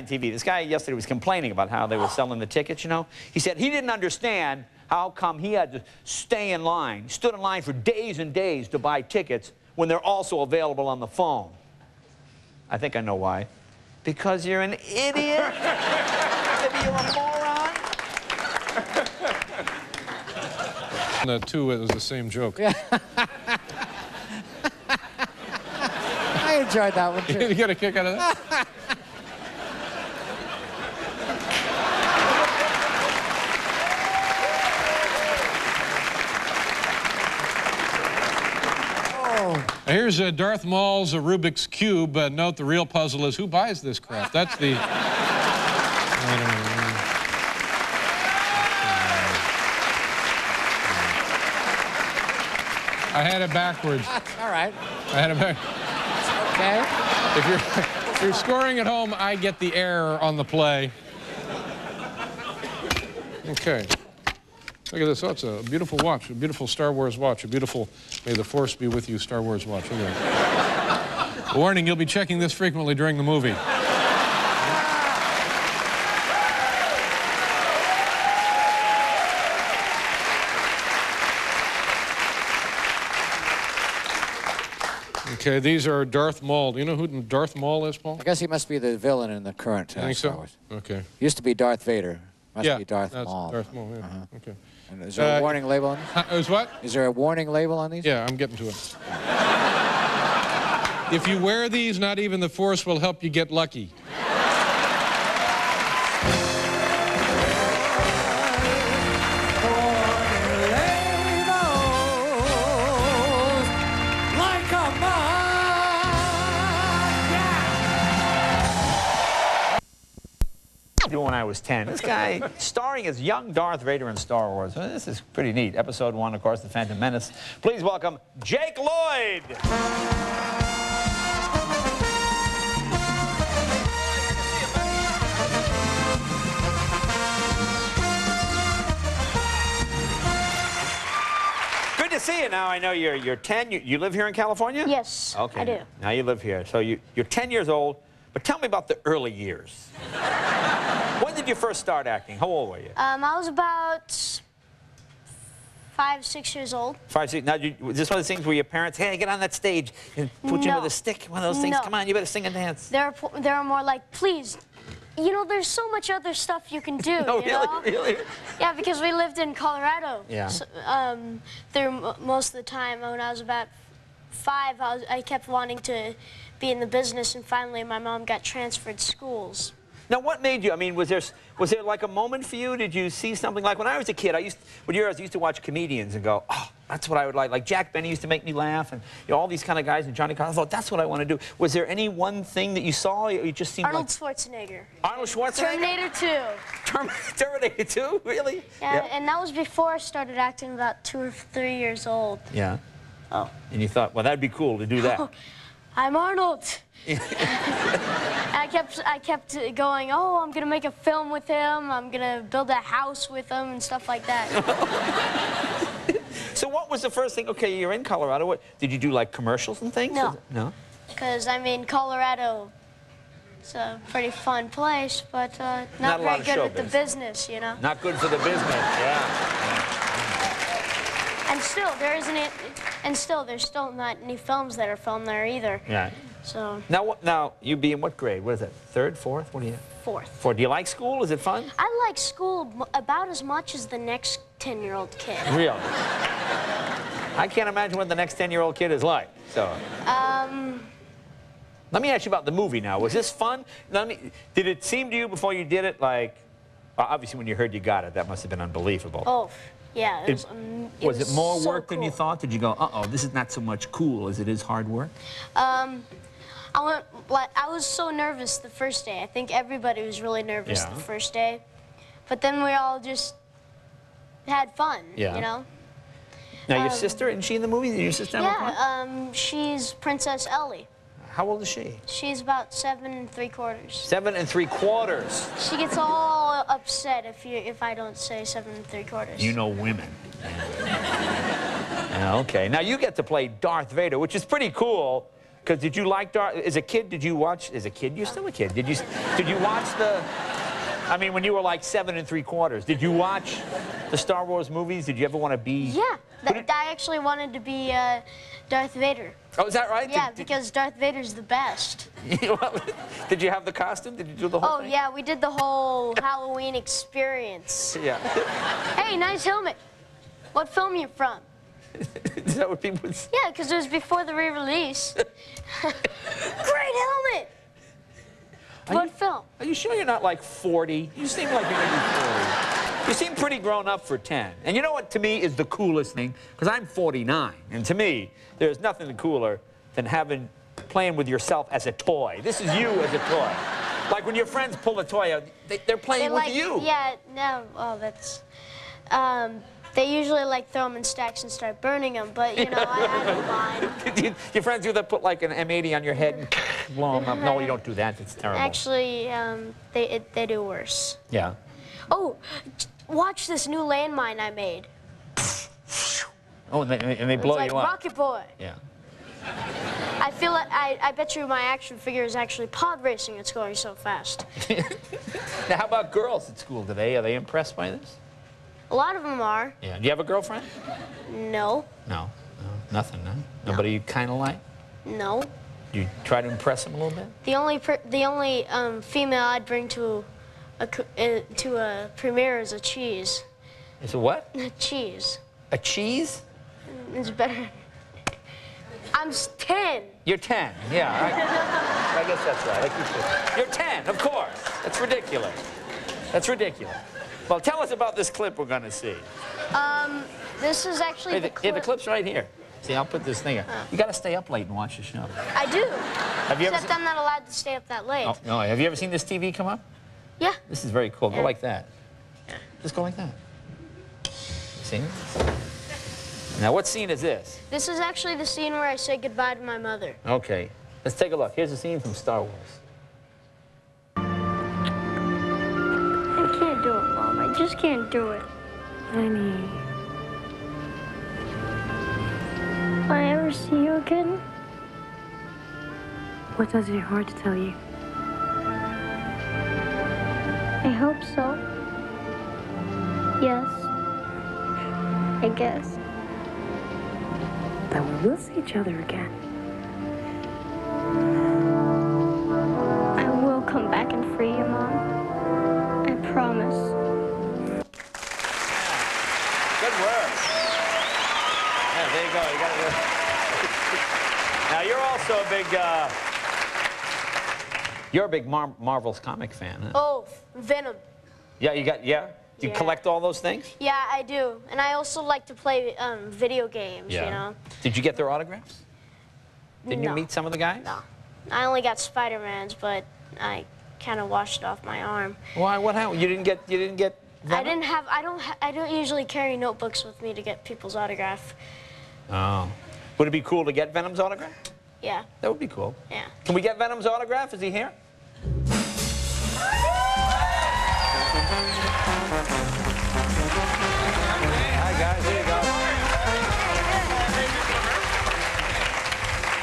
TV. This guy yesterday was complaining about how they were selling the tickets, you know. He said he didn't understand how come he had to stay in line, stood in line for days and days to buy tickets when they're also available on the phone. I think I know why. Because you're an idiot? Maybe you're a moron? The two, it was the same joke. Yeah. I enjoyed that one, too. You get a kick out of that? Here's Darth Maul's Rubik's Cube. Note the real puzzle is who buys this crap. That's the... I had it backwards. All right. I had it back. Okay. If you're scoring at home, I get the error on the play. Okay. Look at this. Oh, it's a beautiful watch, a beautiful Star Wars watch, a beautiful May the Force be with you Star Wars watch. Look at that. Warning, you'll be checking this frequently during the movie. Okay, these are Darth Maul. Do you know who Darth Maul is, Paul? I guess he must be the villain in the current I think Star so. Wars. Okay. Used to be Darth Vader. Must Yeah, be Darth that's Maul. Darth Maul, yeah. Okay. And is there a warning label on these? Is what? Is there a warning label on these? Yeah, I'm getting to it. If you wear these, not even the Force will help you get lucky. When I was 10. This guy starring as young Darth Vader in Star Wars. Well, this is pretty neat. Episode 1, of course, The Phantom Menace. Please welcome Jake Lloyd. Good to see you. Now I know you're 10. You live here in California? Yes, okay. I do. Now you live here. So you're 10 years old. But tell me about the early years. When did you first start acting? How old were you? I was about 5, 6 years old. 5, 6. Now, was this one of the things where your parents, hey, get on that stage and put you with a stick? One of those things. No. Come on, you better sing and dance. They're more like, please, you know, there's so much other stuff you can do. Oh, you know? really? Yeah, because we lived in Colorado. Yeah. So, most of the time, when I was about 5, I kept wanting to be in the business, and finally my mom got transferred schools. Now, what made you, I mean, was there like a moment for you? Did you see something like, when I was a kid, I used to watch comedians and go, oh, that's what I would like. Like Jack Benny used to make me laugh, and you know, all these kind of guys, and Johnny Carson. I thought, that's what I want to do. Was there any one thing that you saw, or you just seemed Arnold like... Schwarzenegger. Arnold Schwarzenegger? Terminator 2. Terminator 2? Really? Yeah, Yep. and that was before I started acting, about 2 or 3 years old. Yeah. Oh. And you thought, well, that'd be cool to do that. I'm Arnold. I kept going, oh, I'm gonna make a film with him, I'm gonna build a house with him and stuff like that. So what was the first thing? Okay, you're in Colorado. What did you do, like commercials and things? No. No? Because, I mean, Colorado, it's a pretty fun place, but not very good with the business, you know? Not good for the business, yeah. And still, there's still not any films that are filmed there either. Yeah. So. Now, you be in what grade? What is it? 3rd, 4th? What are you? 4th. 4th. Do you like school? Is it fun? I like school about as much as the next 10-year-old kid. Really? I can't imagine what the next 10-year-old kid is like. So. Let me ask you about the movie now. Was this fun? Did it seem to you before you did it like, obviously when you heard you got it, that must have been unbelievable. Oh, yeah. Was it more so work than you thought? Did you go, uh-oh, this is not so much cool as it is hard work? I was so nervous the first day. I think everybody was really nervous the first day. But then we all just had fun, you know? Now, your sister, isn't she in the movie? Did your sister have a part? Yeah, she's Princess Ellie. How old is she? She's about 7 3/4. 7 3/4. She gets all upset if I don't say 7 3/4. You know women. Yeah, okay. Now you get to play Darth Vader, which is pretty cool. Because did you like as a kid? Did you watch? As a kid, you're still a kid. Did you watch the? I mean, when you were like 7 3/4, did you watch the Star Wars movies? Did you ever want to be? Yeah, I actually wanted to be Darth Vader. Oh, is that right? Yeah, because Darth Vader's the best. Did you have the costume? Did you do the whole thing? Oh, yeah, we did the whole Halloween experience. Yeah. Hey, nice helmet. What film you from? Is that what people say? Yeah, because it was before the re-release. Great helmet! What film? Are you sure you're not like 40? You seem like you're maybe 40. You seem pretty grown up for 10. And you know what to me is the coolest thing? Because I'm 49, and to me, there's nothing cooler than playing with yourself as a toy. This is you as a toy. Like when your friends pull a toy out, they're playing with you. Yeah, no, oh, that's... they usually like throw them in stacks and start burning them, but you know, I don't mind. Your friends do that, put like an M80 on your head and blow them up. No, you don't do that. It's terrible. Actually, they do worse. Yeah. Oh, watch this new landmine I made. Oh, and they blow it's like you up. Rocket Boy. Yeah. I feel like I bet you my action figure is actually pod racing. It's going so fast. Now, how about girls at school today? Are they impressed by this? A lot of them are. Yeah. Do you have a girlfriend? No. No. Nothing, huh? Nobody you kind of like? No. You try to impress them a little bit? The only female I'd bring to a premiere is a cheese. It's a what? A cheese. A cheese? It's better. I'm 10. You're 10. Yeah. I guess that's right. You're 10, of course. That's ridiculous. That's ridiculous. Well, tell us about this clip we're going to see. This is actually the clip. The clip's right here. See, I'll put this thing here. You got to stay up late and watch the show. I do. Have you Except I'm not allowed to stay up that late. Oh, no. Have you ever seen this TV come up? Yeah. This is very cool. Yeah. Go like that. Just go like that. See? Now, what scene is this? This is actually the scene where I say goodbye to my mother. Okay. Let's take a look. Here's a scene from Star Wars. I can't do it, Mom. I just can't do it. Honey. Will I ever see you again? What does your heart tell you? I hope so. Yes. I guess. Then we will see each other again. I will come back and free you, Mom. I promise. Good work. Yeah, there you go. You got it. Now, you're also a big Marvel's comic fan, huh? Oh, Venom. Yeah, you Yeah. collect all those things? Yeah, I do. And I also like to play video games, you know. Did you get their autographs? Didn't you No. meet some of the guys? No. I only got Spider-Man's, but I kind of washed off my arm. Why? What happened? You didn't get Venom? I don't usually carry notebooks with me to get people's autograph. Oh. Would it be cool to get Venom's autograph? Yeah. That would be cool. Yeah. Can we get Venom's autograph? Is he here? Hi, guys. Here you go.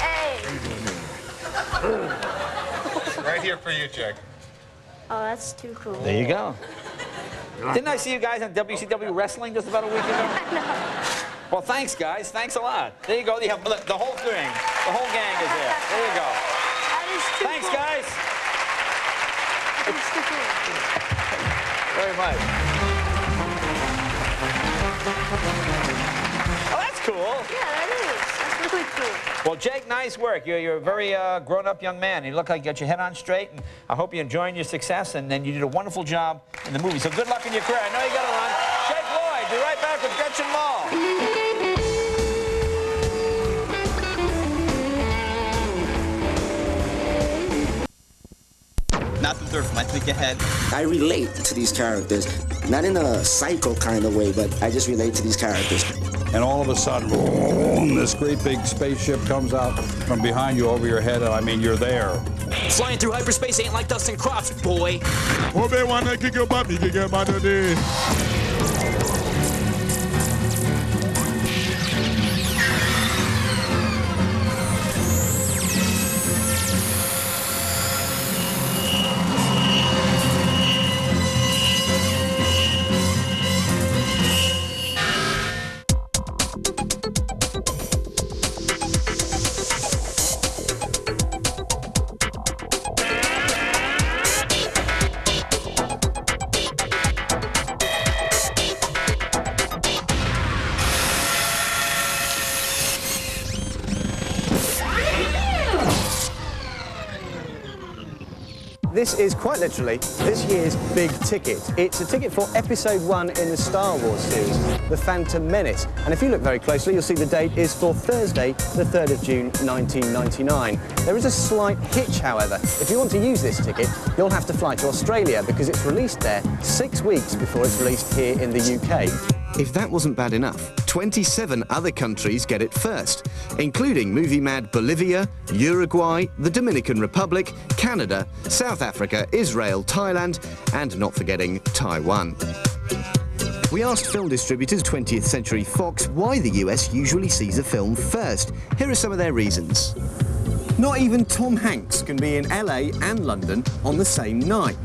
Hey. Right here for you, Jake. Oh, that's too cool. There you go. Didn't I see you guys on WCW Wrestling just about a week ago? Well, thanks, guys. Thanks a lot. There you go. You have the whole thing. The whole gang is there. There you go. That is too Thanks, cool. guys. That's too cool. Very much. Oh, that's cool. Yeah, that is. That's really cool. Well, Jake, nice work. You're a very grown-up young man. You look like you got your head on straight, and I hope you're enjoying your success, and then you did a wonderful job in the movie. So good luck in your career. I know you got to run. Jake Lloyd, be right back with Gretchen Mall. Not the third from I think ahead. I relate to these characters, not in a psycho kind of way, but I just relate to these characters. And all of a sudden, boom, this great big spaceship comes out from behind you over your head, and I mean, you're there. Flying through hyperspace ain't like Dustin Croft, boy. Obi-Wan, kick your butt, kick your butt today. This is quite literally this year's big ticket. It's a ticket for Episode 1 in the Star Wars series, The Phantom Menace. And if you look very closely, you'll see the date is for Thursday, the 3rd of June, 1999. There is a slight hitch, however. If you want to use this ticket, you'll have to fly to Australia because it's released there 6 weeks before it's released here in the UK. If that wasn't bad enough, 27 other countries get it first, including movie-mad Bolivia, Uruguay, the Dominican Republic, Canada, South Africa, Israel, Thailand, and not forgetting Taiwan. We asked film distributors 20th Century Fox why the US usually sees a film first. Here are some of their reasons. Not even Tom Hanks can be in LA and London on the same night.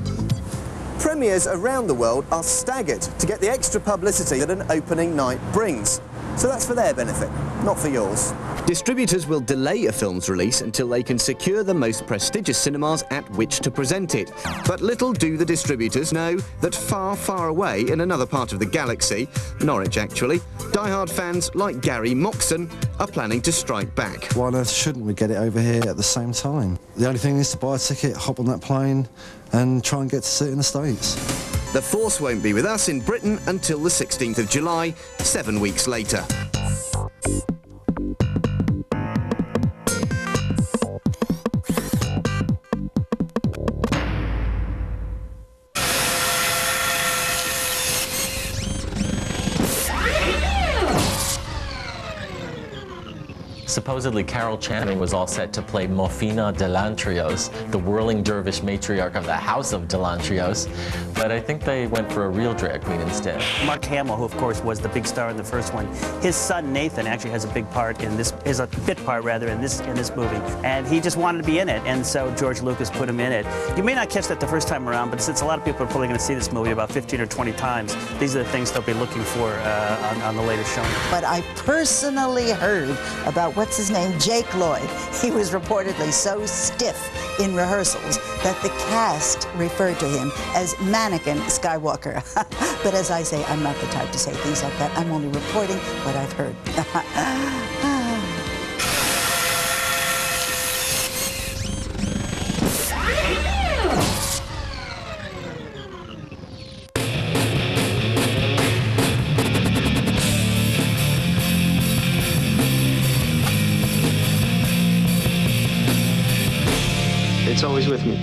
Premieres around the world are staggered to get the extra publicity that an opening night brings. So that's for their benefit, not for yours. Distributors will delay a film's release until they can secure the most prestigious cinemas at which to present it. But little do the distributors know that far, far away in another part of the galaxy, Norwich actually, die-hard fans like Gary Moxon are planning to strike back. Why on earth shouldn't we get it over here at the same time? The only thing is to buy a ticket, hop on that plane and try and get to see it in the States. The Force won't be with us in Britain until the 16th of July, 7 weeks later. Supposedly, Carol Channing was all set to play Mofina Delantrios, the whirling dervish matriarch of the House of Delantrios, but I think they went for a real drag queen instead. Mark Hamill, who of course was the big star in the first one, his son Nathan actually has a big part in this, is a bit part rather in this movie, and he just wanted to be in it, and so George Lucas put him in it. You may not catch that the first time around, but since a lot of people are probably going to see this movie about 15 or 20 times, these are the things they'll be looking for on the later showing. But I personally heard about what's his name, Jake Lloyd. He was reportedly so stiff in rehearsals that the cast referred to him as Mannequin Skywalker. But as I say, I'm not the type to say things like that. I'm only reporting what I've heard. It's always with me.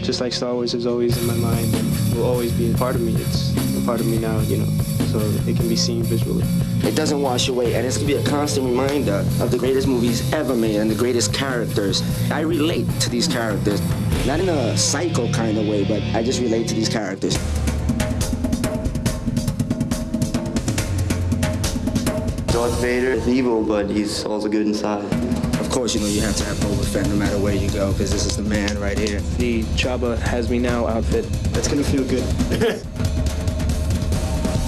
Just like Star Wars is always in my mind and will always be a part of me. It's a part of me now, you know, so it can be seen visually. It doesn't wash away, and it's going to be a constant reminder of the greatest movies ever made and the greatest characters. I relate to these characters, not in a psycho kind of way, but I just relate to these characters. Darth Vader is evil, but he's also good inside. Of course, you know, you have to have Boba Fett no matter where you go, because this is the man right here. The Jabba Has Me Now outfit, that's gonna feel good.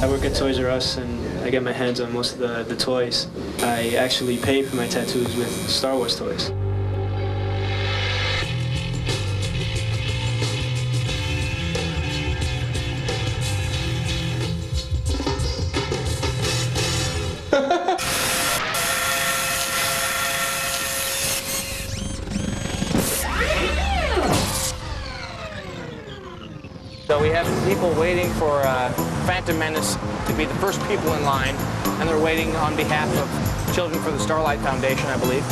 I work at Toys R Us, and I get my hands on most of the toys. I actually pay for my tattoos with Star Wars toys. So we have people waiting for Phantom Menace to be the first people in line, and they're waiting on behalf of Children for the Starlight Foundation, I believe.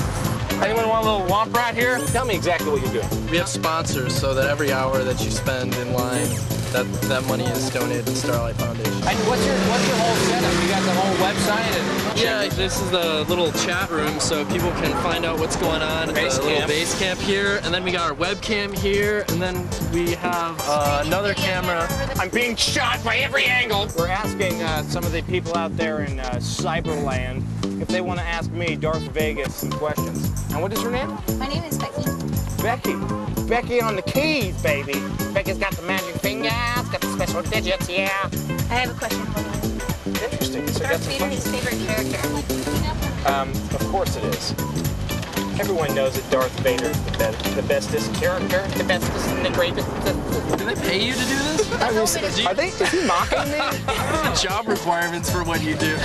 Anyone want a little womp rat here? Tell me exactly what you're doing. We have sponsors so that every hour that you spend in line, that money is donated to Starlight Foundation. And what's your whole setup? You got the whole website? And yeah, this is the little chat room so people can find out what's going on at the little base camp here. And then we got our webcam here, and then we have another camera. I'm being shot by every angle. We're asking some of the people out there in Cyberland if they want to ask me, Darth Vegas, some questions. And what is your name? My name is Becky. Becky. Becky on the keys, baby. Becky's got the magic fingers, got the special digits, yeah. I have a question for you. Interesting. So Darth Vader his favorite character. Of course it is. Everyone knows that Darth Vader is the bestest character, the bestest and the greatest. Do they pay you to do this? Is he mocking me? Job requirements for what you do.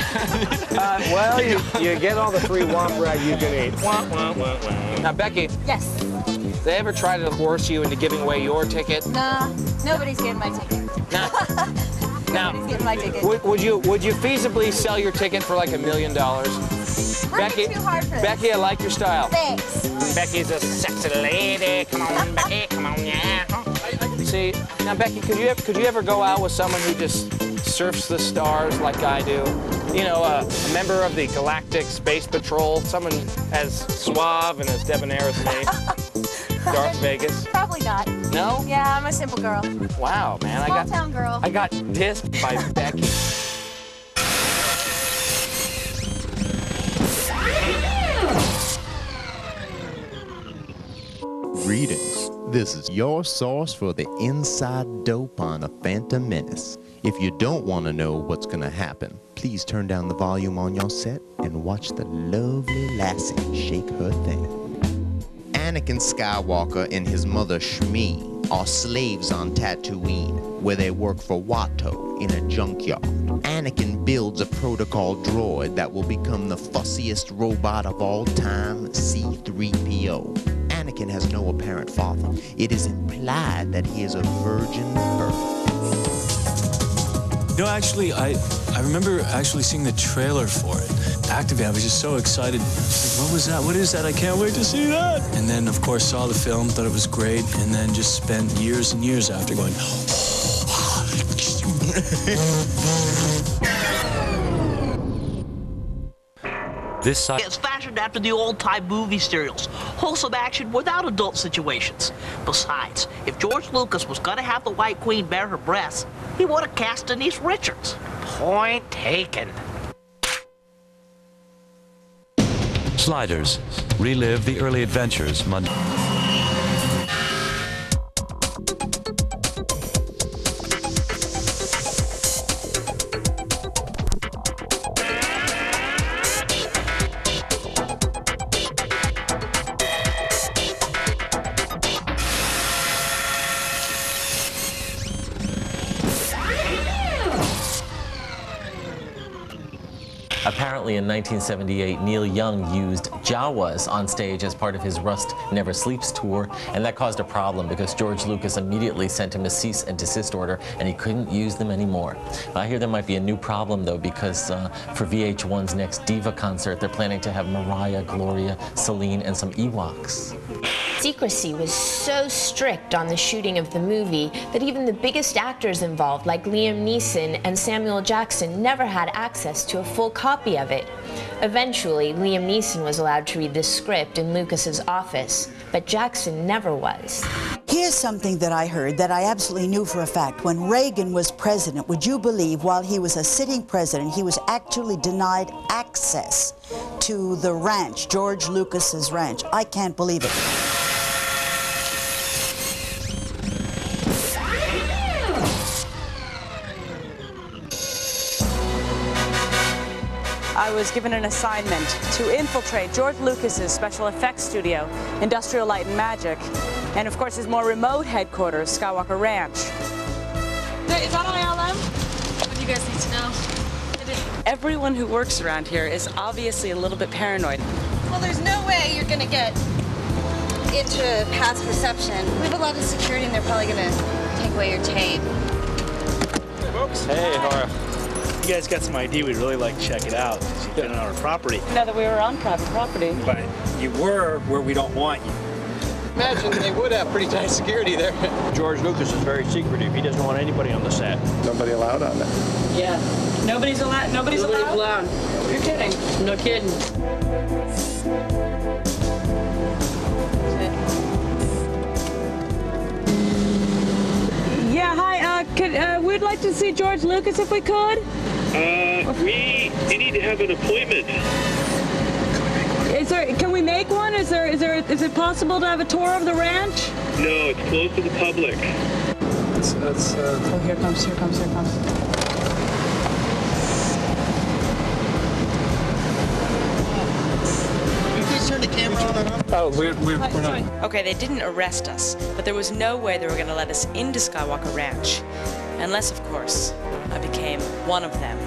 Well, you get all the free womp rat you can eat. Womp, womp, womp, womp. Now, Becky. Yes. They ever try to force you into giving away your ticket? Nah, nobody's getting my ticket. Now, Nobody's getting my ticket. would you feasibly sell your ticket for like $1 million? Becky, too hard for this. Becky, I like your style. Thanks. Becky's a sexy lady. Come on, Becky. Come on, yeah. See, now Becky, could you ever go out with someone who just surfs the stars like I do? You know, a member of the Galactic Space Patrol, someone as suave and as debonair as me. Darth Vegas. Probably not. No? Yeah, I'm a simple girl. Wow, man, Small town girl. I got dissed by Becky. Greetings. This is your source for the inside dope on a Phantom Menace. If you don't want to know what's going to happen, please turn down the volume on your set and watch the lovely lassie shake her thing. Anakin Skywalker and his mother Shmi are slaves on Tatooine, where they work for Watto in a junkyard. Anakin builds a protocol droid that will become the fussiest robot of all time, C-3PO. Anakin has no apparent father. It is implied that he is a virgin birth. No, actually, I remember actually seeing the trailer for it. Activate, I was just so excited. Just like, what was that? What is that? I can't wait to see that. And then, of course, saw the film, thought it was great, and then just spent years and years after going, This saga is fashioned after the old-time movie serials. Wholesome action without adult situations. Besides, if George Lucas was gonna have the White Queen bare her breasts, he would have cast Denise Richards. Point taken. Sliders. Relive the early adventures. Apparently in 1978, Neil Young used Jawas on stage as part of his Rust Never Sleeps tour, and that caused a problem because George Lucas immediately sent him a cease and desist order, and he couldn't use them anymore. I hear there might be a new problem, though, because for VH1's next Diva concert, they're planning to have Mariah, Gloria, Celine, and some Ewoks. Secrecy was so strict on the shooting of the movie that even the biggest actors involved, like Liam Neeson and Samuel Jackson, never had access to a full copy of it. Eventually, Liam Neeson was allowed to read the script in Lucas's office, but Jackson never was. Here's something that I heard that I absolutely knew for a fact. When Reagan was president, would you believe while he was a sitting president, he was actually denied access to the ranch, George Lucas's ranch? I can't believe it. I was given an assignment to infiltrate George Lucas's special effects studio, Industrial Light and Magic, and of course his more remote headquarters, Skywalker Ranch. Is that ILM? What do you guys need to know? Everyone who works around here is obviously a little bit paranoid. Well, there's no way you're gonna get into past perception. We have a lot of security and they're probably gonna take away your tape. Hey, folks. Hey, Nora. You guys got some ID, we'd really like to check it out, since you've been on our property. Now that we were on private property. But you were where we don't want you. Imagine they would have pretty tight security there. George Lucas is very secretive. He doesn't want anybody on the set. Nobody allowed on that. Yeah. Nobody's allowed? Nobody's allowed? You're kidding. No kidding. Yeah, hi, we'd like to see George Lucas if we could. We need to have an appointment. Can we make one? Is it possible to have a tour of the ranch? No, it's closed to the public. Oh, here comes. Please turn the camera on and off. Oh, we're not. Okay, they didn't arrest us, but there was no way they were going to let us into Skywalker Ranch. Unless, of course, I became one of them.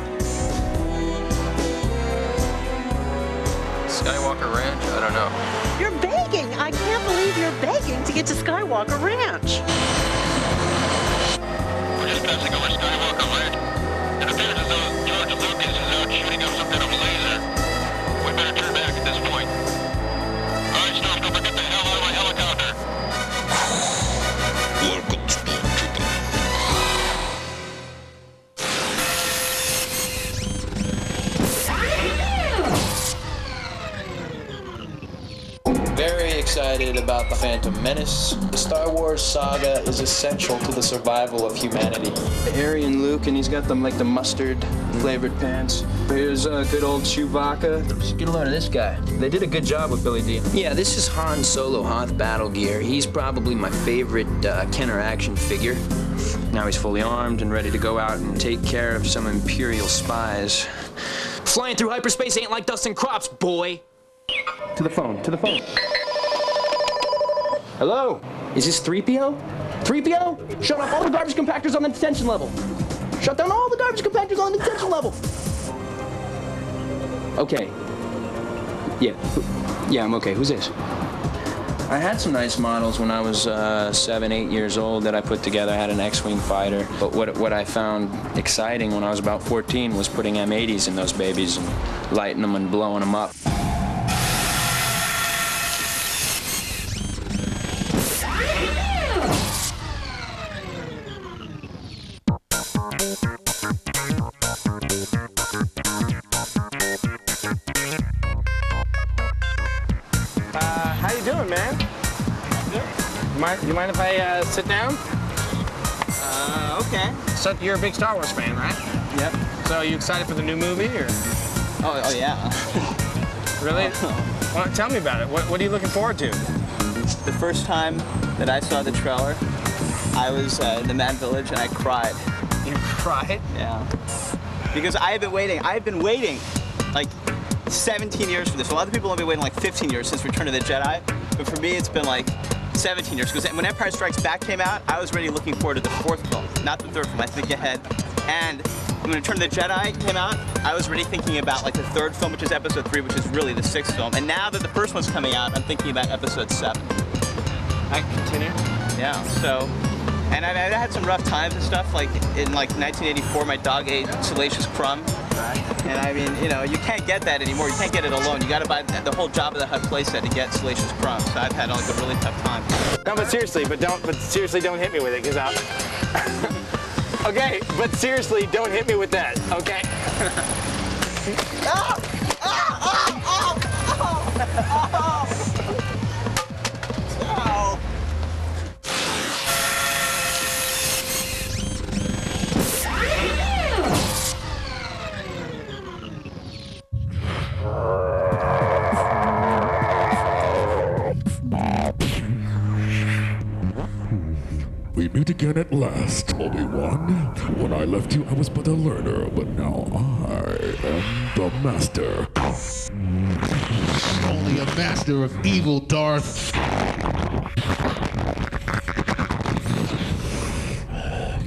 Skywalker Ranch? I don't know. You're begging! I can't believe you're begging to get to Skywalker Ranch. We're just passing over Skywalker Ranch. It appears as though George Lucas is out shooting up some kind of laser. We better turn back at this point. All right, Stormtrooper, get the hell out of my helicopter. Welcome, Stormtrooper. Very excited about the Phantom Menace. The Star Wars saga is essential to the survival of humanity. Harry and Luke, and he's got them like the mustard flavored pants. Here's good old Chewbacca. Just get a load of this guy. They did a good job with Billy Dee. Yeah, this is Han Solo Hoth battle gear. He's probably my favorite Kenner action figure. Now he's fully armed and ready to go out and take care of some Imperial spies. Flying through hyperspace ain't like dusting crops, boy. To the phone, to the phone. Hello? Is this 3PO? 3PO? Shut off all the garbage compactors on the detention level. Shut down all the garbage compactors on the detention level. Okay. Yeah, I'm okay. Who's this? I had some nice models when I was 7, 8 years old that I put together. I had an X-Wing fighter. But what I found exciting when I was about 14 was putting M80s in those babies and lighting them and blowing them up. How you doing, man? Good. You mind if I sit down? Okay. So you're a big Star Wars fan, right? Yep. So you excited for the new movie, or? Oh yeah. Really? Well, tell me about it. What are you looking forward to? The first time that I saw the trailer, I was in the Mad Village and I cried. You cried? Yeah. Because I've been waiting like 17 years for this. A lot of people have been waiting like 15 years since Return of the Jedi, but for me it's been like 17 years. Because when Empire Strikes Back came out, I was already looking forward to the fourth film, not the third film. I think ahead. And when Return of the Jedi came out, I was already thinking about like the third film, which is Episode 3, which is really the sixth film. And now that the first one's coming out, I'm thinking about Episode 7. I continue. Yeah. So. And I had some rough times and stuff, like in like 1984, my dog ate Salacious Crumb. And I mean, you know, you can't get that anymore. You can't get it alone. You gotta buy the whole Jabba the Hutt playset to get Salacious Crumb. So I've had like a really tough time. No, but seriously don't hit me with it, because I'll... Okay, but seriously, don't hit me with that, okay? Oh! We meet again at last, Obi-Wan. When I left you, I was but a learner, but now I am the master. Only a master of evil, Darth.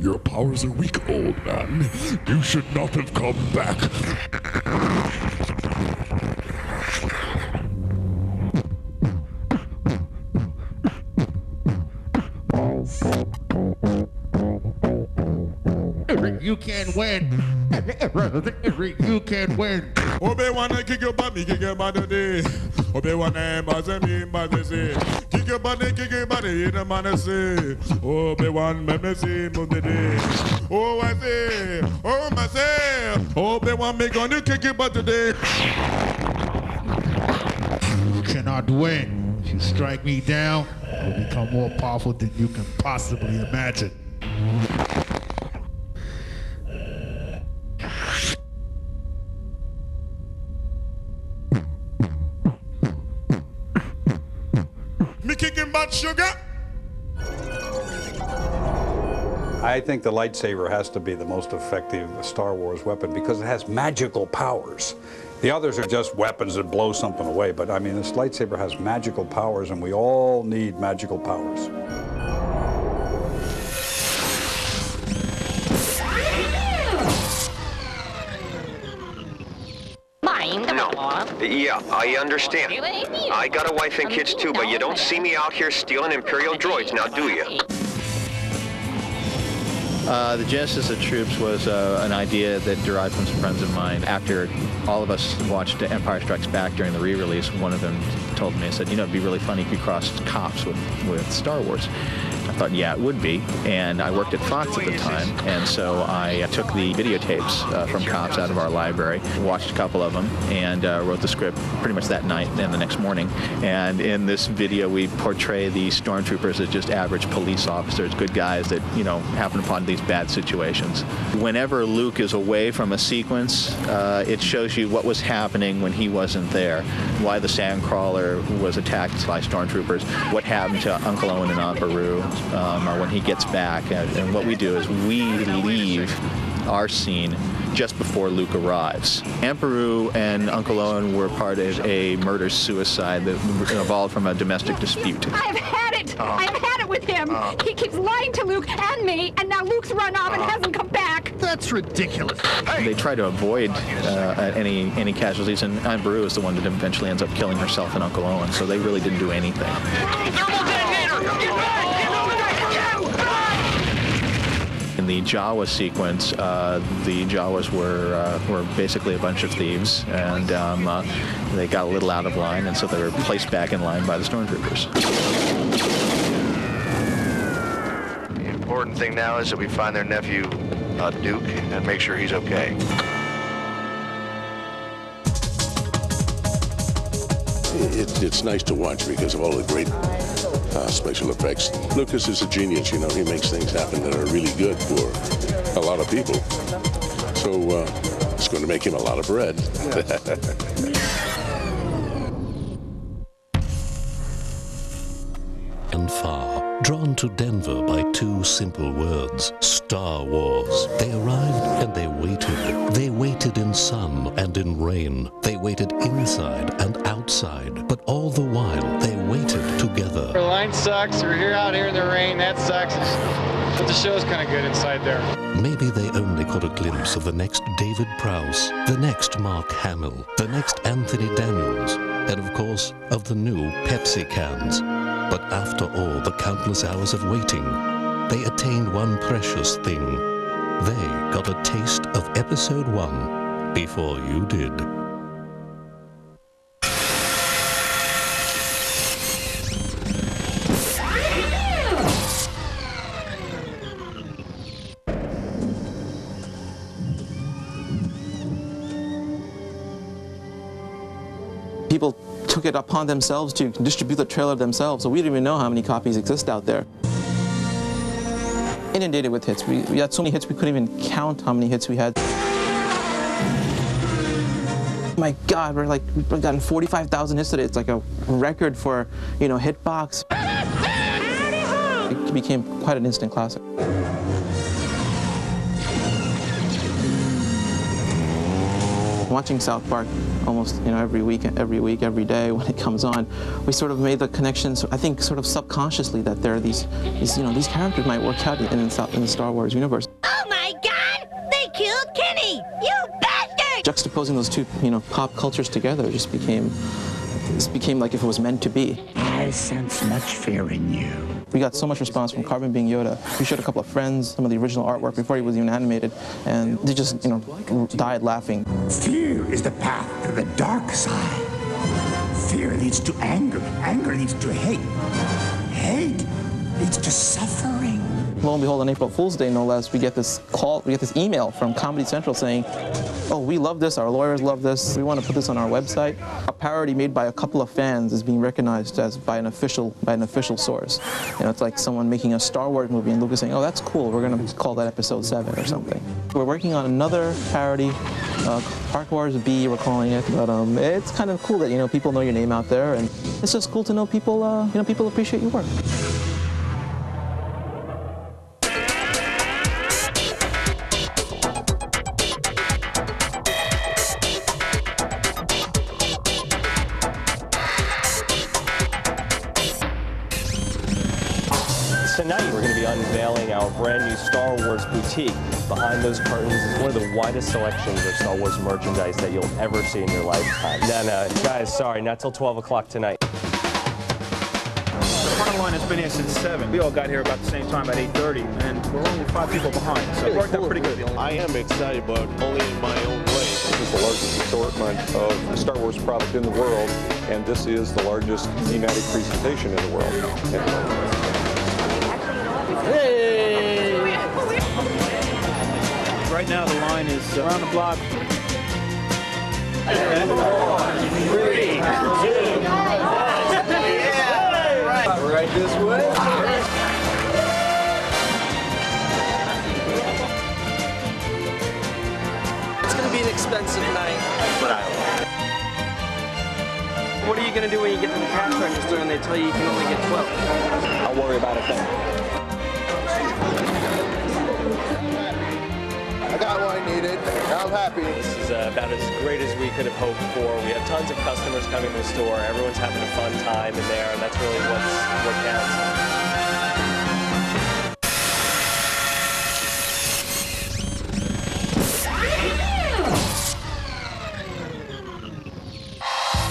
Your powers are weak, old man. You should not have come back. You can win. You can win. Obi-Wan, kick your body today. Obi-Wan, kick your body in the man say. Obi-Wan, me say, oh, I say, oh, my say. Obi-Wan, me gonna kick your butt today. You cannot win. If you strike me down, you'll become more powerful than you can possibly imagine. Me kicking butt, sugar. I think the lightsaber has to be the most effective Star Wars weapon because it has magical powers. The others are just weapons that blow something away, but I mean, this lightsaber has magical powers, and we all need magical powers. Mind the Yeah, I understand. I got a wife and kids too, but you don't see me out here stealing Imperial droids, now do you? The genesis of Troops was an idea that derived from some friends of mine. After all of us watched Empire Strikes Back during the re-release, one of them told me, I said, you know, it'd be really funny if you crossed Cops with Star Wars. I thought, yeah, it would be. And I worked at Fox at the time, and so I took the videotapes from Cops out of our library, watched a couple of them, and wrote the script pretty much that night and the next morning. And in this video, we portray the stormtroopers as just average police officers, good guys that, you know, happen upon these bad situations. Whenever Luke is away from a sequence, it shows you what was happening when he wasn't there, why the Sandcrawler was attacked by stormtroopers, what happened to Uncle Owen and Aunt Beru, when he gets back. And what we do is we leave our scene just before Luke arrives. Aunt Beru and Uncle Owen were part of a murder-suicide that evolved from a domestic dispute. I've had it! I've had it with him! He keeps lying to Luke and me, and now Luke's run off and hasn't come back! That's ridiculous! They try to avoid any casualties, and Aunt Beru is the one that eventually ends up killing herself and Uncle Owen, so they really didn't do anything. In the Jawa sequence, the Jawas were basically a bunch of thieves, and they got a little out of line, and so they were placed back in line by the stormtroopers. The important thing now is that we find their nephew, Duke, and make sure he's okay. It's nice to watch because of all the great special effects. Lucas is a genius, you know. He makes things happen that are really good for a lot of people. So it's going to make him a lot of bread. And far, drawn to Denver by two simple words, Star Wars. They arrived and they waited. They waited in sun and in rain. They waited inside and outside. But all the while, they waited together. The line sucks. We're out here in the rain. That sucks. But the show's kind of good inside there. Maybe they only caught a glimpse of the next David Prowse, the next Mark Hamill, the next Anthony Daniels, and of course, of the new Pepsi cans. But after all the countless hours of waiting, they attained one precious thing. They got a taste of Episode 1 before you did. People took it upon themselves to distribute the trailer themselves, so we didn't even know how many copies exist out there. Inundated with hits. We had so many hits we couldn't even count how many hits we had. My God, we've gotten 45,000 hits today. It's like a record for, you know, Hitbox. It became quite an instant classic. Watching South Park almost, you know, every week, every day when it comes on, we sort of made the connections, I think, sort of subconsciously, that there are these characters might work out in the Star Wars universe. Oh my God! They killed Kenny! You bastard! Juxtaposing those two, you know, pop cultures together just became like if it was meant to be. I sense much fear in you. We got so much response from Carbon being Yoda. We showed a couple of friends some of the original artwork before he was even animated, and they just, you know, died laughing. Fear is the path to the dark side. Fear leads to anger. Anger leads to hate. Hate leads to suffering. Lo and behold, on April Fool's Day, no less, we get this email from Comedy Central saying, "Oh, we love this. Our lawyers love this. We want to put this on our website." A parody made by a couple of fans is being recognized as by an official source. You know, it's like someone making a Star Wars movie and Lucas saying, "Oh, that's cool. We're going to call that Episode 7 or something." We're working on another parody, Park Wars B, we're calling it. But it's kind of cool that, you know, people know your name out there, and it's just cool to know people, people appreciate your work. Tonight we're going to be unveiling our brand new Star Wars boutique. Behind those curtains is one of the widest selections of Star Wars merchandise that you'll ever see in your lifetime. No, guys, sorry, not till 12 o'clock tonight. The front line has been here since 7. We all got here about the same time at 8:30, and we're only 5 people behind, so it worked out pretty good. I am excited, but only in my own way. This is the largest assortment of Star Wars product in the world, and this is the largest thematic presentation in the world. Hey! Right now the line is around the block. 3, 2, 1. Right this way. It's going to be an expensive night. What are you going to do when you get to the cash register and they tell you you can only get 12? I'll worry about it then. I got what I needed. Now I'm happy. This is about as great as we could have hoped for. We have tons of customers coming to the store. Everyone's having a fun time in there, and that's really what counts.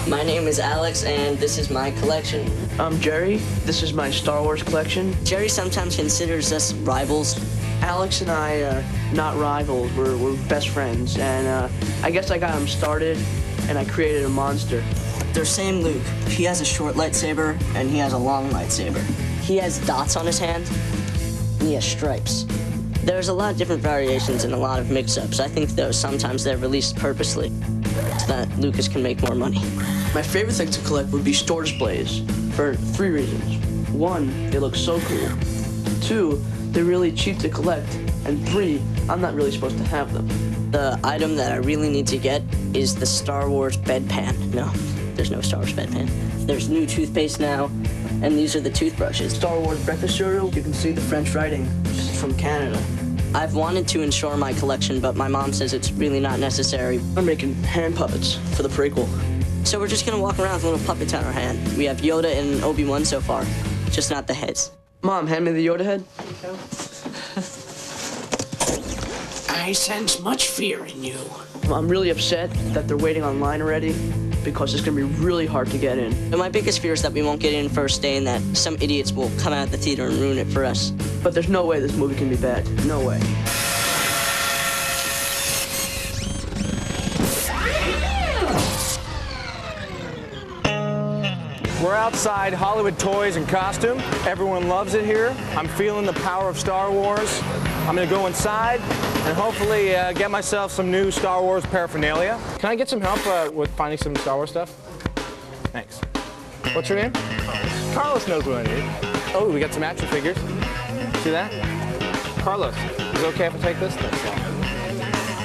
My name is Alex, and this is my collection. I'm Jerry. This is my Star Wars collection. Jerry sometimes considers us rivals. Alex and I are not rivals. We're best friends, and I guess I got him started, and I created a monster. They're same Luke. He has a short lightsaber, and he has a long lightsaber. He has dots on his hand, and he has stripes. There's a lot of different variations and a lot of mix-ups. I think, though, sometimes they're released purposely so that Lucas can make more money. My favorite thing to collect would be store displays for 3 reasons. 1, they look so cool. 2, they're really cheap to collect. And 3, I'm not really supposed to have them. The item that I really need to get is the Star Wars bedpan. No, there's no Star Wars bedpan. There's new toothpaste now, and these are the toothbrushes. Star Wars breakfast cereal, you can see the French writing. This is from Canada. I've wanted to insure my collection, but my mom says it's really not necessary. I'm making hand puppets for the prequel. So we're just gonna walk around with little puppets on our hand. We have Yoda and Obi-Wan so far, just not the heads. Mom, hand me the Yoda head. I sense much fear in you. I'm really upset that they're waiting online already because it's gonna be really hard to get in. And my biggest fear is that we won't get in first day and that some idiots will come out of the theater and ruin it for us. But there's no way this movie can be bad. No way. We're outside Hollywood Toys and Costume. Everyone loves it here. I'm feeling the power of Star Wars. I'm gonna go inside and hopefully get myself some new Star Wars paraphernalia. Can I get some help with finding some Star Wars stuff? Thanks. What's your name? Carlos knows what I need. Oh, we got some action figures. See that? Carlos, is it okay if I take this?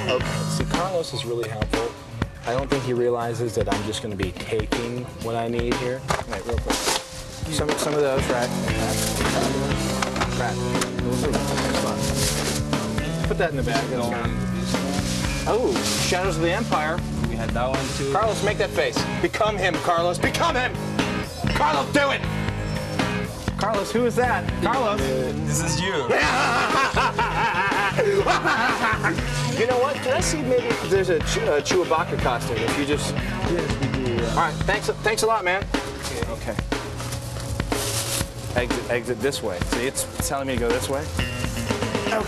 Okay, see, Carlos is really helpful. I don't think he realizes that I'm just going to be taking what I need here. Wait, real quick. Some of those, right? Right. Put that in the bag. Oh, Shadows of the Empire. We had that one too. Carlos, make that face. Become him, Carlos. Become him! Carlos, do it! Carlos, who is that? Carlos. This is you. You know what? Can I see maybe if there's a Chewbacca costume? If you just. Yes, we do. All right. Thanks a lot, man. Okay. Exit this way. See, it's telling me to go this way. Okay. All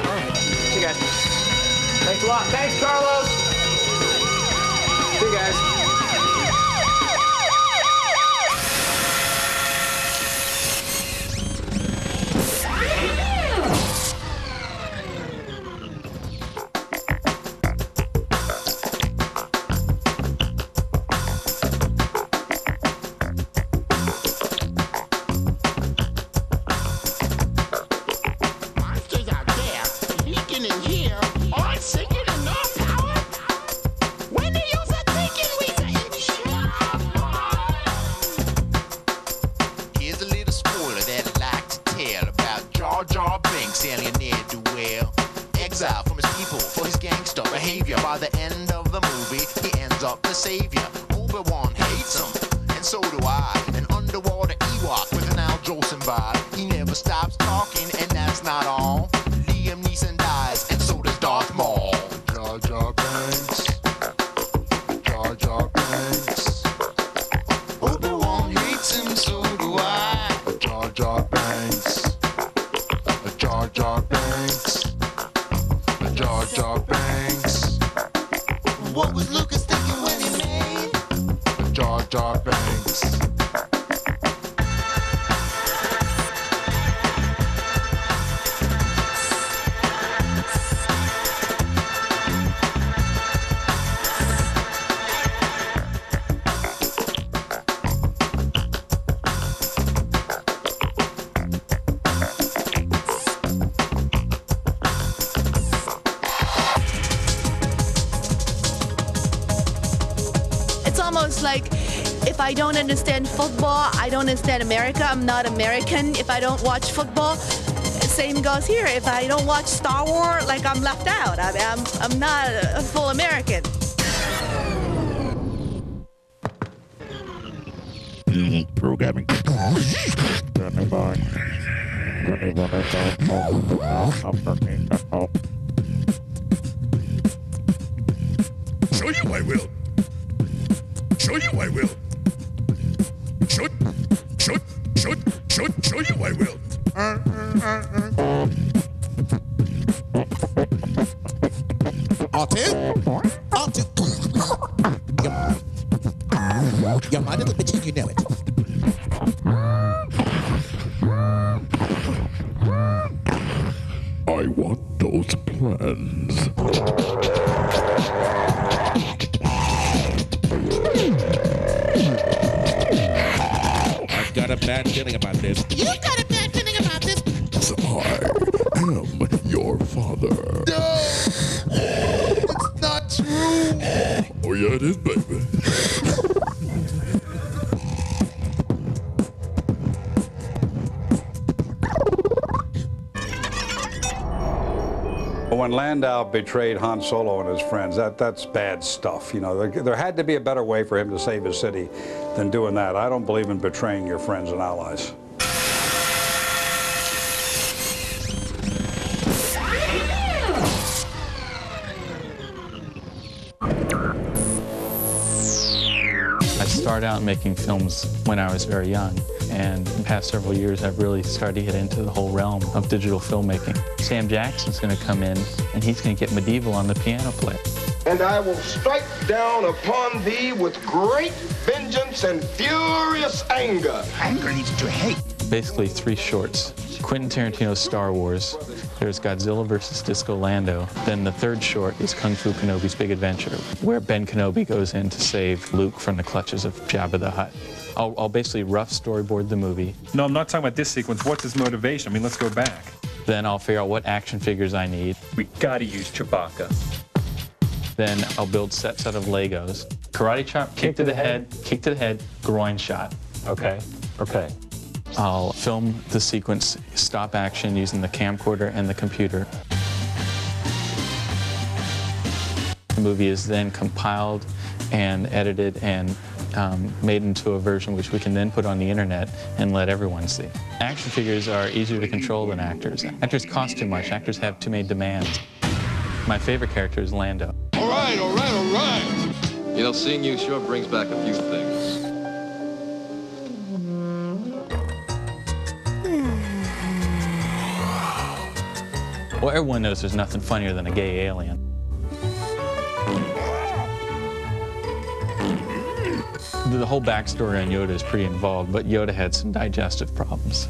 right. See you guys. Thanks a lot. Thanks, Carlos. See you guys. By the end of the movie, he ends up the savior. Obi-Wan hates him, and so do I. An underwater Ewok with an Al Jolson vibe. He never never stops talking, and that's not all. Liam Neeson dies, and so does Darth Maul. Jar Jar Banks. Jar Jar Banks. Obi-Wan hates him, so do I. Jar Jar Banks. Jar Jar Banks. Jar Jar Banks. What was Lucas thinking when he made Jar Jar Banks? Like, if I don't understand football, I don't understand America. I'm not American. If I don't watch football, same goes here. If I don't watch Star Wars, like, I'm left out. I'm not a full American. Programming. Show you I will. Show you I will. Show you I will. You're my little bitch and you know it. I want those plans. I've got a bad feeling about this. You've got a bad feeling about this. So I am your father. No! It's not true! Oh yeah, it is, baby. When Landau betrayed Han Solo and his friends, that's bad stuff. You know, there had to be a better way for him to save his city than doing that. I don't believe in betraying your friends and allies. I started out making films when I was very young, and in the past several years I've really started to get into the whole realm of digital filmmaking. Sam Jackson's going to come in and he's going to get medieval on the piano player. And I will strike down upon thee with great vengeance and furious anger. Anger leads to hate. Basically 3 shorts. Quentin Tarantino's Star Wars, there's Godzilla vs. Disco Lando, then the 3rd short is Kung Fu Kenobi's Big Adventure, where Ben Kenobi goes in to save Luke from the clutches of Jabba the Hutt. I'll basically rough storyboard the movie. No, I'm not talking about this sequence. What's his motivation? I mean, let's go back. Then I'll figure out what action figures I need. We gotta use Chewbacca. Then I'll build sets out of Legos. Karate chop, kick to the head, kick to the head, groin shot. Okay. Okay. I'll film the sequence, stop action using the camcorder and the computer. The movie is then compiled and edited and made into a version which we can then put on the internet and let everyone see. Action figures are easier to control than actors. Actors cost too much. Actors have too many demands. My favorite character is Lando. All right, all right, all right. You know, seeing you sure brings back a few things. Well, everyone knows there's nothing funnier than a gay alien. The whole backstory on Yoda is pretty involved, but Yoda had some digestive problems.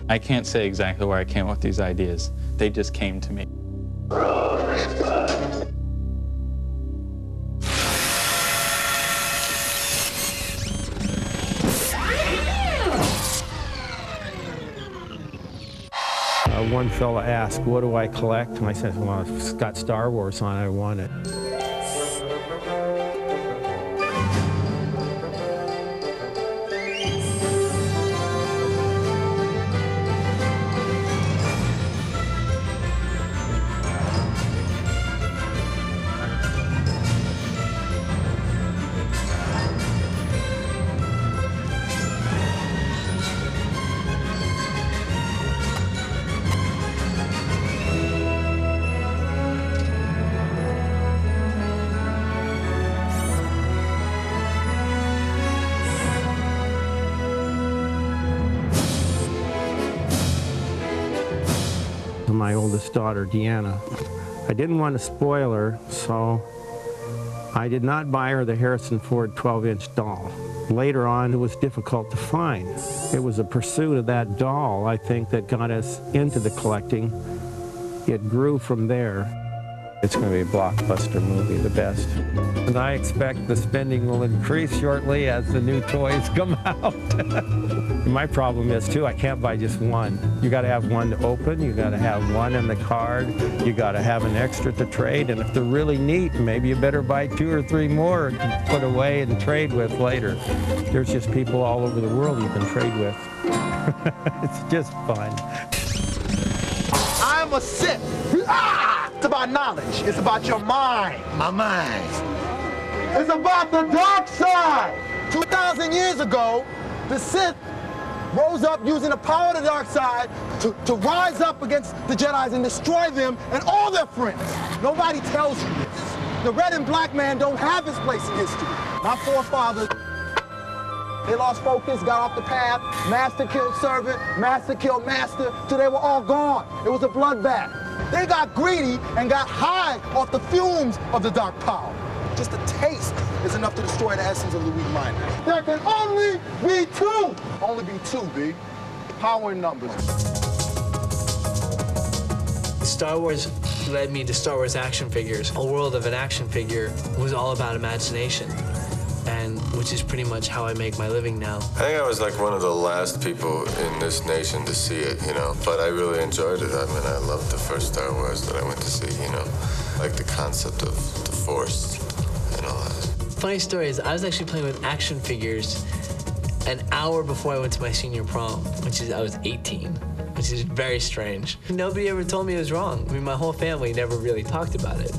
I can't say exactly where I came up with these ideas. They just came to me. One fella asked, what do I collect? And I said, well, if it's got Star Wars on it, I want it. my oldest daughter, Deanna. I didn't want to spoil her, so I did not buy her the Harrison Ford 12-inch doll. Later on, it was difficult to find. It was a pursuit of that doll, I think, that got us into the collecting. It grew from there. It's going to be a blockbuster movie, the best. And I expect the spending will increase shortly as the new toys come out. My problem is, too, I can't buy just one. You got to have one to open, you got to have one in the card, you got to have an extra to trade, and if they're really neat, maybe you better buy 2 or 3 more to put away and trade with later. There's just people all over the world you can trade with. It's just fun. I'm a Sith. It's about knowledge. It's about your mind. My mind. It's about the dark side. 2,000 years ago, the Sith rose up using the power of the dark side to rise up against the Jedis and destroy them and all their friends. Nobody tells you this. The red and black man don't have his place in history. My forefathers, they lost focus, got off the path. Master killed servant, master killed master, till they were all gone. It was a bloodbath. They got greedy and got high off the fumes of the dark power. Just a taste is enough to destroy the essence of the weak mind. There can only be 2. Only be 2, B. Power in numbers. Star Wars led me to Star Wars action figures. A world of an action figure was all about imagination, and which is pretty much how I make my living now. I think I was like one of the last people in this nation to see it, you know, but I really enjoyed it. I mean, I loved the first Star Wars that I went to see, you know, like the concept of the Force and all that. Funny story is, I was actually playing with action figures an hour before I went to my senior prom, which is, I was 18, which is very strange. Nobody ever told me it was wrong. I mean, my whole family never really talked about it.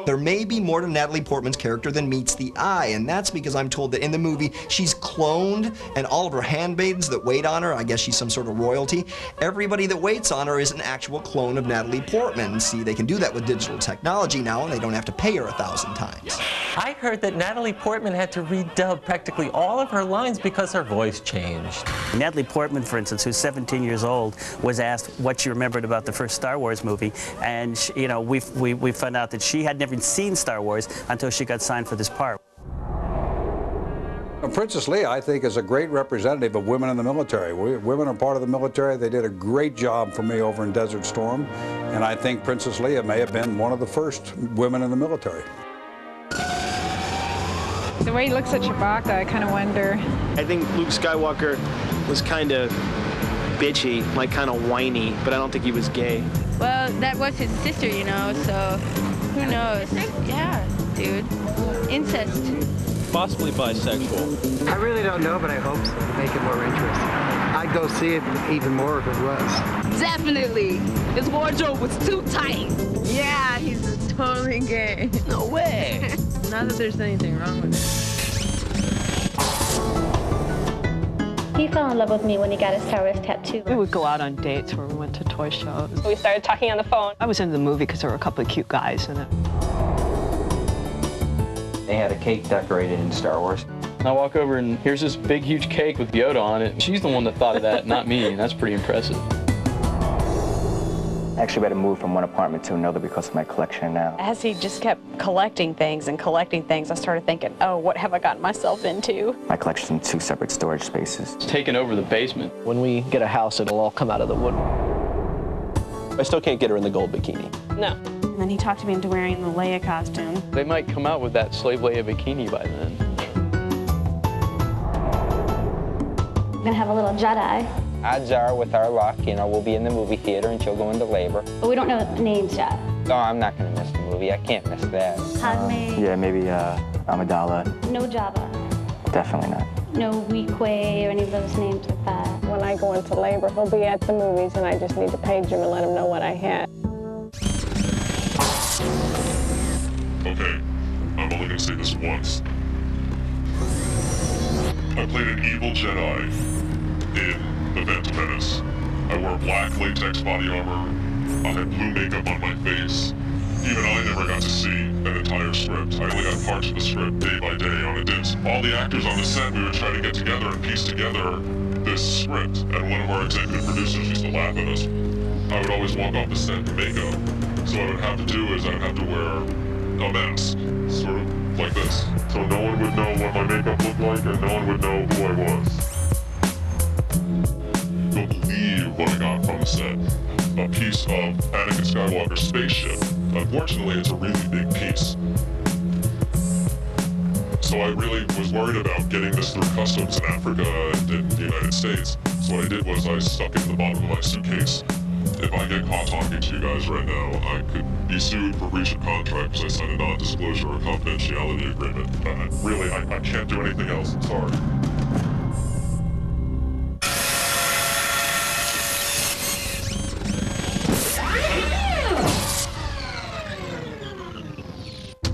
There may be more to Natalie Portman's character than meets the eye, and that's because I'm told that in the movie she's cloned, and all of her handmaidens that wait on her, I guess she's some sort of royalty, everybody that waits on her is an actual clone of Natalie Portman. See, they can do that with digital technology now, and they don't have to pay her 1,000 times. I heard that Natalie Portman had to redub practically all of her lines because her voice changed. Natalie Portman, for instance, who's 17 years old, was asked what she remembered about the first Star Wars movie, and she, you know, we found out that she had never seen Star Wars until she got signed for this part. Princess Leia, I think, is a great representative of women in the military. Women are part of the military. They did a great job for me over in Desert Storm, and I think Princess Leia may have been one of the first women in the military. The way he looks at Chewbacca, I kind of wonder. I think Luke Skywalker was kind of bitchy, like kind of whiny, but I don't think he was gay. Well, that was his sister, you know, so who knows? Yeah, dude. Incest. Possibly bisexual. I really don't know, but I hope so, to make it more interesting. I'd go see it even more if it was. Definitely. His wardrobe was too tight. Yeah, he's totally gay. No way. Not that there's anything wrong with it. He fell in love with me when he got his Star Wars tattoo. We would go out on dates where we went to toy shows. We started talking on the phone. I was into the movie because there were a couple of cute guys in it. They had a cake decorated in Star Wars. I walk over and here's this big, huge cake with Yoda on it. She's the one that thought of that, not me, and that's pretty impressive. Actually, we had to move from one apartment to another because of my collection now. As he just kept collecting things, I started thinking, oh, what have I gotten myself into? My collection's in 2 separate storage spaces. It's taken over the basement. When we get a house, it'll all come out of the wood. I still can't get her in the gold bikini. No. And then he talked me into wearing the Leia costume. They might come out with that Slave Leia bikini by then. We're gonna have a little Jedi. Odds are, with our luck, you know, we'll be in the movie theater and she'll go into labor. But we don't know names yet. No, I'm not going to miss the movie. I can't miss that. Padme. Yeah, maybe Amidala. No Jabba. Definitely not. No Weequay or any of those names like that. When I go into labor, he'll be at the movies, and I just need to page him and let him know what I had. Okay, I'm only gonna say this once. I played an evil Jedi in The Phantom Menace. I wore black latex body armor. I had blue makeup on my face. Even I never got to see an entire script. I only had parts of the script day by day on a disc. All the actors on the set, we would try to get together and piece together this script. And one of our executive producers used to laugh at us. I would always walk off the set in makeup. So what I would have to do is I'd have to wear a mask, sort of like this. So no one would know what my makeup looked like and no one would know who I was. You'll believe what I got from the set. A piece of Anakin Skywalker's spaceship. Unfortunately, it's a really big piece. So I really was worried about getting this through customs in Africa and in the United States. So what I did was I stuck it in the bottom of my suitcase. If I get caught talking to you guys right now, I could be sued for breach of contract because I signed a non-disclosure or confidentiality agreement. Really, I can't do anything else. I'm sorry.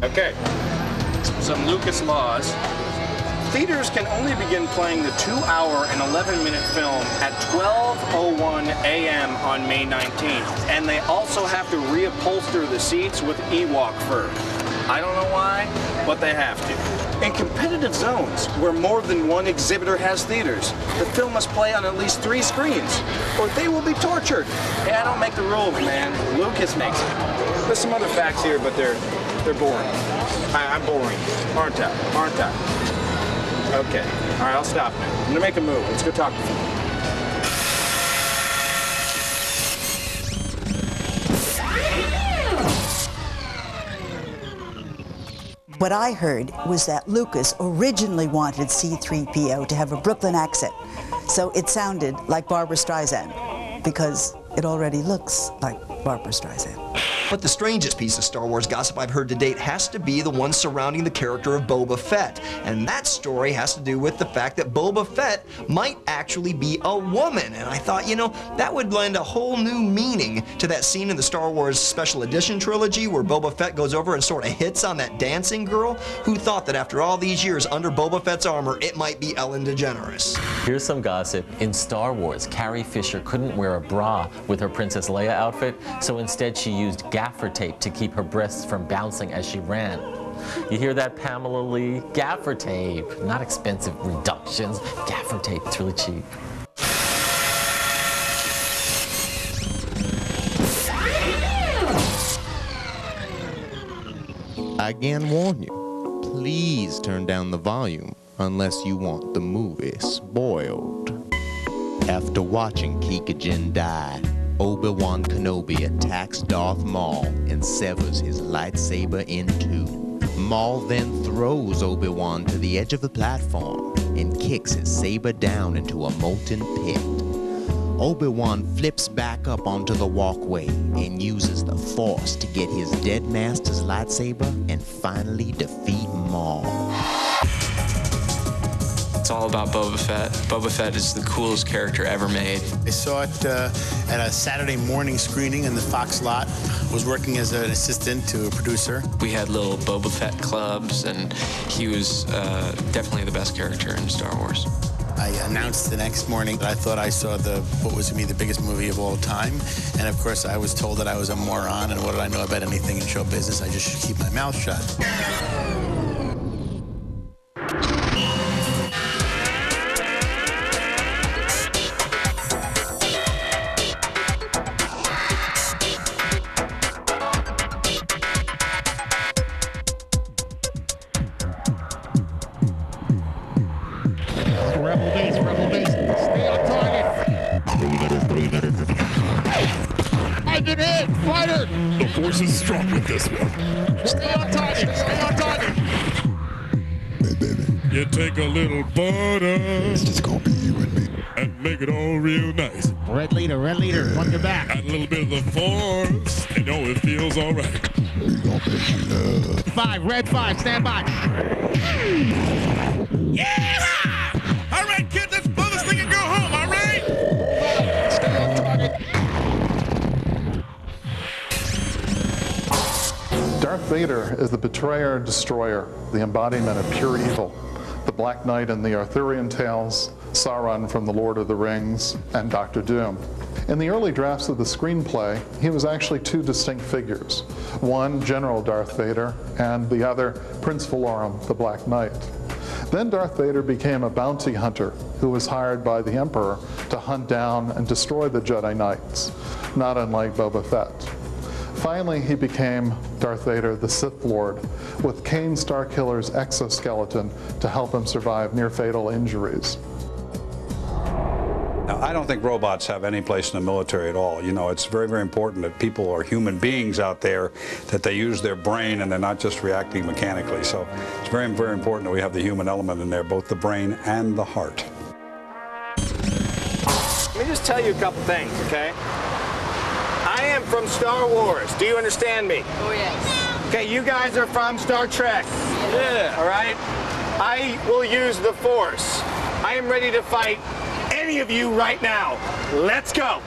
Okay, some Lucas laws. Theaters can only begin playing the 2-hour and 11-minute film at 12:01 a.m. on May 19th. And they also have to reupholster the seats with Ewok fur. I don't know why, but they have to. In competitive zones, where more than one exhibitor has theaters, the film must play on at least 3 screens, or they will be tortured. Hey, I don't make the rules, man. Lucas makes it. There's some other facts here, but they're boring. I'm boring, aren't I? Okay, all right, I'll stop now. I'm gonna make a move. Let's go talk to them. What I heard was that Lucas originally wanted C-3PO to have a Brooklyn accent, so it sounded like Barbra Streisand, because it already looks like Barbra Streisand. But the strangest piece of Star Wars gossip I've heard to date has to be the one surrounding the character of Boba Fett. And that story has to do with the fact that Boba Fett might actually be a woman. And I thought, you know, that would lend a whole new meaning to that scene in the Star Wars Special Edition trilogy where Boba Fett goes over and sort of hits on that dancing girl. Who thought that after all these years under Boba Fett's armor, it might be Ellen DeGeneres? Here's some gossip. In Star Wars, Carrie Fisher couldn't wear a bra with her Princess Leia outfit, so instead she used gaffer tape to keep her breasts from bouncing as she ran. You hear that, Pamela Lee? Gaffer tape, not expensive reductions. Gaffer tape, it's really cheap. I again warn you, please turn down the volume unless you want the movie spoiled. After watching Kikajin die, Obi-Wan Kenobi attacks Darth Maul and severs his lightsaber in 2. Maul then throws Obi-Wan to the edge of the platform and kicks his saber down into a molten pit. Obi-Wan flips back up onto the walkway and uses the Force to get his dead master's lightsaber and finally defeat Maul. It's all about Boba Fett. Boba Fett is the coolest character ever made. I saw it at a Saturday morning screening in the Fox lot. Was working as an assistant to a producer. We had little Boba Fett clubs, and he was definitely the best character in Star Wars. I announced the next morning that I thought I saw what was to me the biggest movie of all time. And of course, I was told that I was a moron, and what did I know about anything in show business? I just should keep my mouth shut. Rebel base, stay on target. I did hit, fighter. The force is strong with this one. Stay on target, stay on target. Hey, baby. You take a little butter. It's just gonna be you and me. And make it all real nice. Red leader, on your back. Add a little bit of the force, and know it feels all right. We gonna make you love. 5, red 5, stand by. Yeah! All right, kids, let's blow this thing and go home, all right? Stay on target. Darth Vader is the betrayer and destroyer, the embodiment of pure evil. The Black Knight in the Arthurian tales Sauron from The Lord of the Rings, and Doctor Doom. In the early drafts of the screenplay, he was actually two distinct figures. One, General Darth Vader, and the other, Prince Valorum, the Black Knight. Then Darth Vader became a bounty hunter who was hired by the Emperor to hunt down and destroy the Jedi Knights, not unlike Boba Fett. Finally, he became Darth Vader, the Sith Lord, with Kane Starkiller's exoskeleton to help him survive near-fatal injuries. Now, I don't think robots have any place in the military at all. You know, it's very, very important that people are human beings out there, that they use their brain and they're not just reacting mechanically. So it's very, very important that we have the human element in there, both the brain and the heart. Let me just tell you a couple things, okay? I am from Star Wars. Do you understand me? Oh, yes. Okay, you guys are from Star Trek. Yeah. All right? I will use the Force. I am ready to fight any of you right now. Let's go.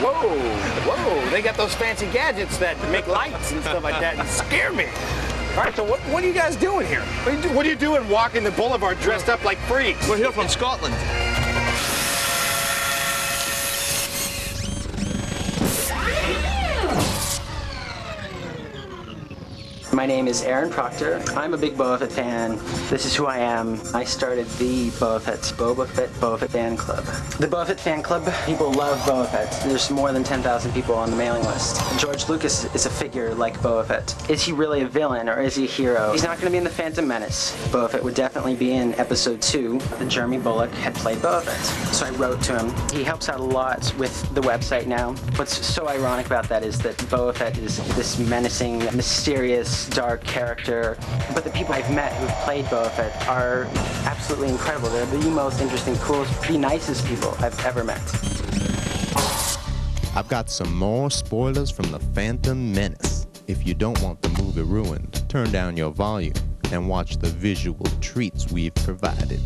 Whoa, whoa. They got those fancy gadgets that make lights and stuff like that and scare me. All right, so what are you guys doing here? What are you doing walking the boulevard dressed up like freaks? We're here from Scotland. My name is Aaron Proctor. I'm a big Boba Fett fan. This is who I am. I started the Boba Fett fan club. The Boba Fett fan club, people love Boba Fett. There's more than 10,000 people on the mailing list. George Lucas is a figure like Boba Fett. Is he really a villain or is he a hero? He's not going to be in The Phantom Menace. Boba Fett would definitely be in Episode 2. Jeremy Bulloch had played Boba Fett. So I wrote to him. He helps out a lot with the website now. What's so ironic about that is that Boba Fett is this menacing, mysterious, dark character, but the people I've met who've played Boba Fett are absolutely incredible. They're the most interesting, coolest, pretty nicest people I've ever met. I've got some more spoilers from The Phantom Menace. If you don't want the movie ruined, turn down your volume and watch the visual treats we've provided.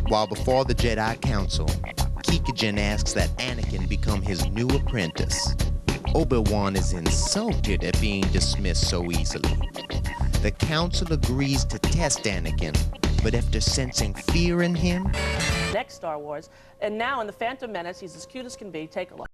While before the Jedi Council, Kikijin asks that Anakin become his new apprentice. Obi-Wan is insulted at being dismissed so easily. The council agrees to test Anakin, but after sensing fear in him... Next Star Wars, and now in The Phantom Menace, he's as cute as can be. Take a look.